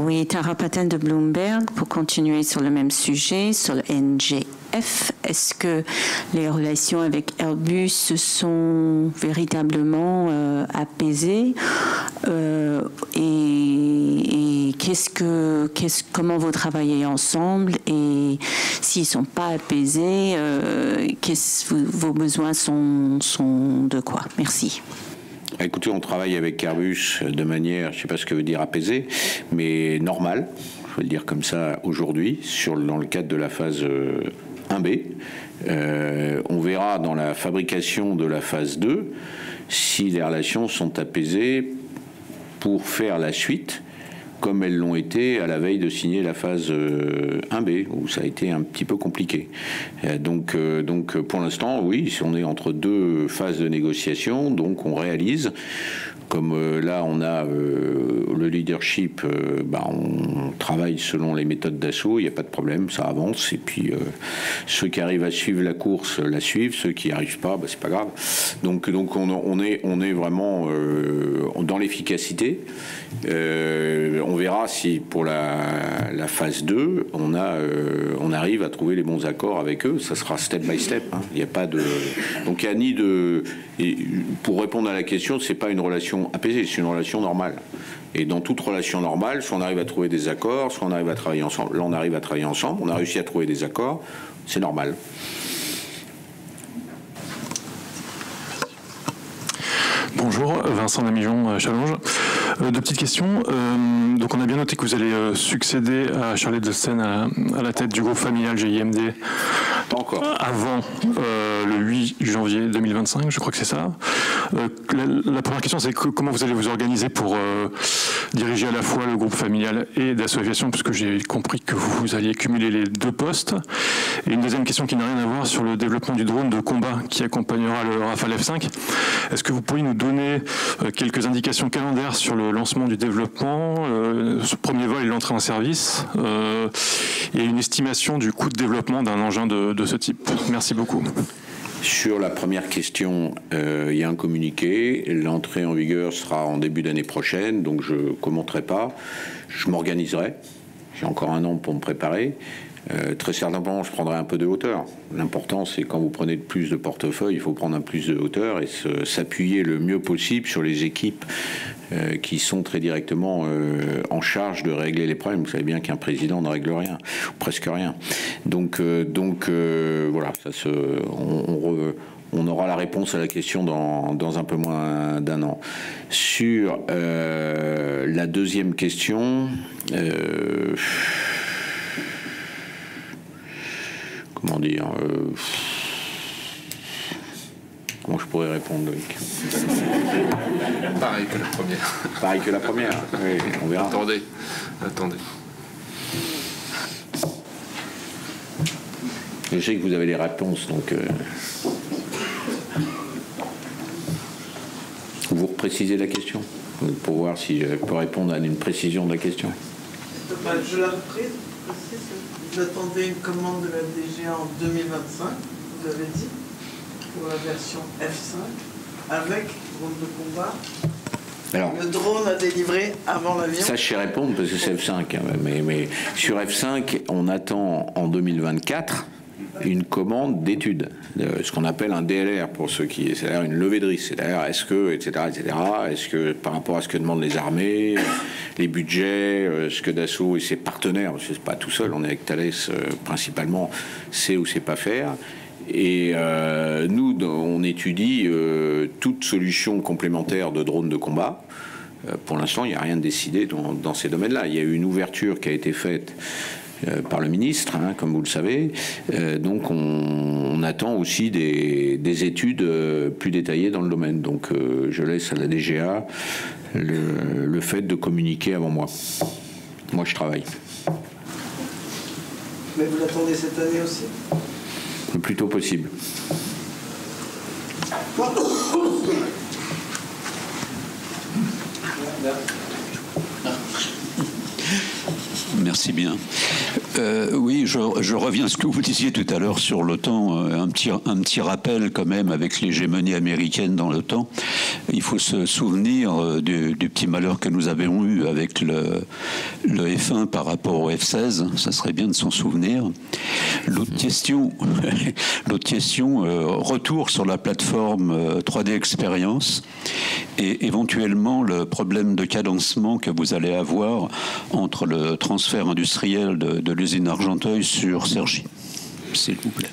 Oui, Tara Patel de Bloomberg, pour continuer sur le même sujet, sur le NGF. Est-ce que les relations avec Airbus se sont véritablement apaisées et comment vous travaillez ensemble, et s'ils ne sont pas apaisés, vos besoins sont de quoi? Merci. Écoutez, on travaille avec Airbus de manière, je ne sais pas ce que veut dire apaisée, mais normale, je vais le dire comme ça aujourd'hui, dans le cadre de la phase 1B. On verra dans la fabrication de la phase 2 si les relations sont apaisées pour faire la suite, comme elles l'ont été à la veille de signer la phase 1B, où ça a été un petit peu compliqué. Donc pour l'instant, oui, on est entre deux phases de négociation, donc on réalise. Comme là, on a le leadership, on travaille selon les méthodes d'assaut, il n'y a pas de problème, ça avance. Et puis, ceux qui arrivent à suivre la course la suivent, ceux qui n'y arrivent pas, c'est pas grave. Donc on est vraiment dans l'efficacité. On verra si pour la phase 2, on arrive à trouver les bons accords avec eux. Ça sera step by step. Hein. Il n'y a pas de... Donc il n'y a ni de... Et pour répondre à la question, c'est pas une relation apaisée, c'est une relation normale. Et dans toute relation normale, soit on arrive à trouver des accords, soit on arrive à travailler ensemble. Là, on arrive à travailler ensemble, on a réussi à trouver des accords, c'est normal. Bonjour, Vincent Damijon, Challenge. Deux petites questions. Donc on a bien noté que vous allez succéder à Charles Edelstenne à la tête du groupe familial GIMD. Pas encore. Avant le 8 janvier 2025, je crois que c'est ça. La première question, c'est comment vous allez vous organiser pour diriger à la fois le groupe familial et d'association, puisque j'ai compris que vous alliez cumuler les deux postes. Et une deuxième question qui n'a rien à voir sur le développement du drone de combat qui accompagnera le Rafale F5. Est-ce que vous pourriez nous donner quelques indications calendaires sur le lancement du développement, ce premier vol et l'entrée en service, et une estimation du coût de développement d'un engin de ce type? Merci beaucoup. Sur la première question, il y a un communiqué. L'entrée en vigueur sera en début d'année prochaine, donc je ne commenterai pas. Je m'organiserai. J'ai encore un an pour me préparer. Très certainement, je prendrai un peu de hauteur. L'important, c'est quand vous prenez plus de portefeuille, il faut prendre un plus de hauteur et s'appuyer le mieux possible sur les équipes qui sont très directement en charge de régler les problèmes. Vous savez bien qu'un président ne règle rien, ou presque rien. Donc voilà, on aura la réponse à la question dans un peu moins d'un an. Sur la deuxième question, comment dire, comment je pourrais répondre, Loïc? Pareil que la première. Pareil que la première, oui, on verra. Attendez. Je sais que vous avez les réponses, donc vous reprécisez la question pour voir si je peux répondre à une précision de la question. Je la reprise. Vous attendez une commande de la DGA en 2025, vous avez dit, pour la version F5, avec drone de combat. Alors, le drone a délivré avant l'avion. Ça, je sais répondre parce que c'est F5. Mais sur F5, on attend en 2024 une commande d'études, ce qu'on appelle un DLR pour ceux qui, c'est-à-dire une levée de risque, c'est-à-dire est-ce que, etc., est-ce que par rapport à ce que demandent les armées, les budgets, ce que Dassault et ses partenaires, parce que c'est pas tout seul, on est avec Thales principalement, sait ou sait pas faire. Et nous, on étudie toute solution complémentaire de drones de combat. Pour l'instant, il n'y a rien de décidé dans ces domaines-là. Il y a eu une ouverture qui a été faite par le ministre, comme vous le savez. Donc on attend aussi des études plus détaillées dans le domaine. Donc je laisse à la DGA le fait de communiquer avant moi. Moi, je travaille. Mais vous l'attendez cette année aussi ? Le plus tôt possible. Merci bien. Oui, je reviens à ce que vous disiez tout à l'heure sur l'OTAN. Un petit rappel quand même avec l'hégémonie américaine dans l'OTAN. Il faut se souvenir du petit malheur que nous avons eu avec le F1 par rapport au F-16. Ça serait bien de s'en souvenir. L'autre question, retour sur la plateforme 3D Experience et éventuellement le problème de cadencement que vous allez avoir entre le transfert industriel de l'usine Argenteuil sur Cergy, s'il vous plaît.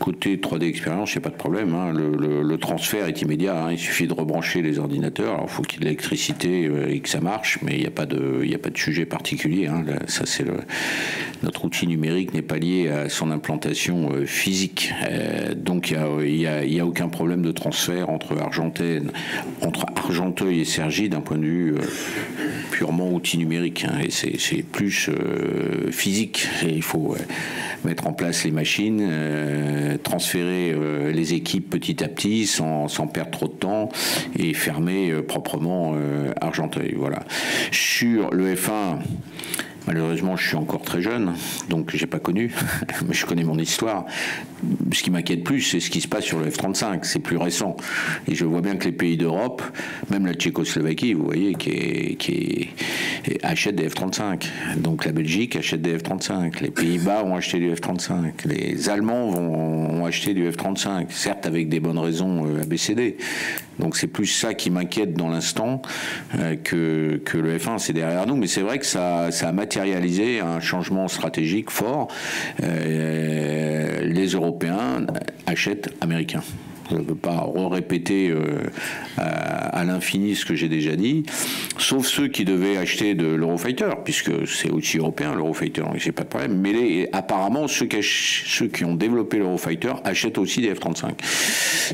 Côté 3D Experience, il n'y a pas de problème. Le transfert est immédiat. Il suffit de rebrancher les ordinateurs. Alors, il faut qu'il y ait de l'électricité et que ça marche, mais il n'y a pas de sujet particulier. Là, ça, c'est notre outil numérique n'est pas lié à son implantation physique. Donc, il y a aucun problème de transfert entre Argenteuil et Cergy d'un point de vue purement outil numérique. Et c'est plus physique. Et il faut mettre en place les machines, transférer les équipes petit à petit sans perdre trop de temps et fermer proprement Argenteuil. Voilà. Sur le F1, malheureusement, je suis encore très jeune, donc j'ai pas connu, mais je connais mon histoire. Ce qui m'inquiète plus, c'est ce qui se passe sur le F-35. C'est plus récent. Et je vois bien que les pays d'Europe, même la Tchécoslovaquie, vous voyez, qui achète des F-35. Donc la Belgique achète des F-35. Les Pays-Bas ont acheté du F-35. Les Allemands ont acheté du F-35, certes avec des bonnes raisons ABCD. Donc c'est plus ça qui m'inquiète dans l'instant que le F1, c'est derrière nous. Mais c'est vrai que ça a matérialisé un changement stratégique fort. Les Européens achètent américains. Je ne veux pas répéter à l'infini ce que j'ai déjà dit, sauf ceux qui devaient acheter de l'Eurofighter, puisque c'est aussi européen l'Eurofighter, j'ai pas de problème. Mais apparemment, ceux qui ont développé l'Eurofighter achètent aussi des F-35.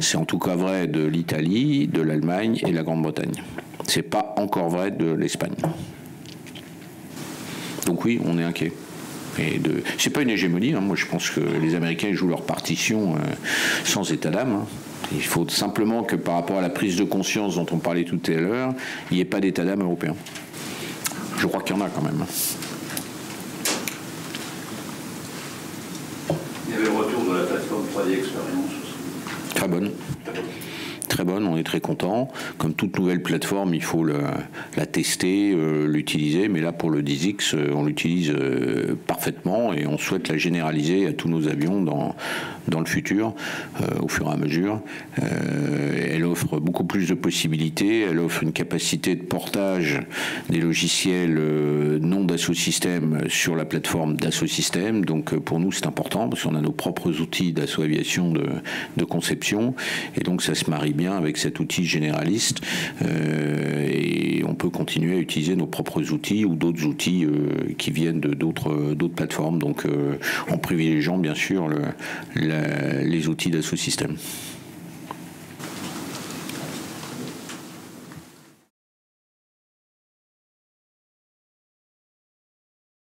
C'est en tout cas vrai de l'Italie, de l'Allemagne et de la Grande-Bretagne. C'est pas encore vrai de l'Espagne. Donc oui, on est inquiet. C'est pas une hégémonie. Moi, je pense que les Américains jouent leur partition sans état d'âme. Il faut simplement que par rapport à la prise de conscience dont on parlait tout à l'heure, il n'y ait pas d'état d'âme européen. Je crois qu'il y en a quand même. Il y avait le retour de la plateforme 3D Experience. Très bonne. très bonne, on est très content. Comme toute nouvelle plateforme, il faut la tester, l'utiliser, mais là pour le 10X, on l'utilise parfaitement et on souhaite la généraliser à tous nos avions dans le futur, au fur et à mesure. Elle offre beaucoup plus de possibilités, elle offre une capacité de portage des logiciels non Dassault Systèmes sur la plateforme Dassault Systèmes. Donc pour nous c'est important parce qu'on a nos propres outils Dassault Aviation de conception et donc ça se marie bien avec cet outil généraliste et on peut continuer à utiliser nos propres outils ou d'autres outils qui viennent d'autres plateformes, donc en privilégiant bien sûr les outils Dassault Systèmes.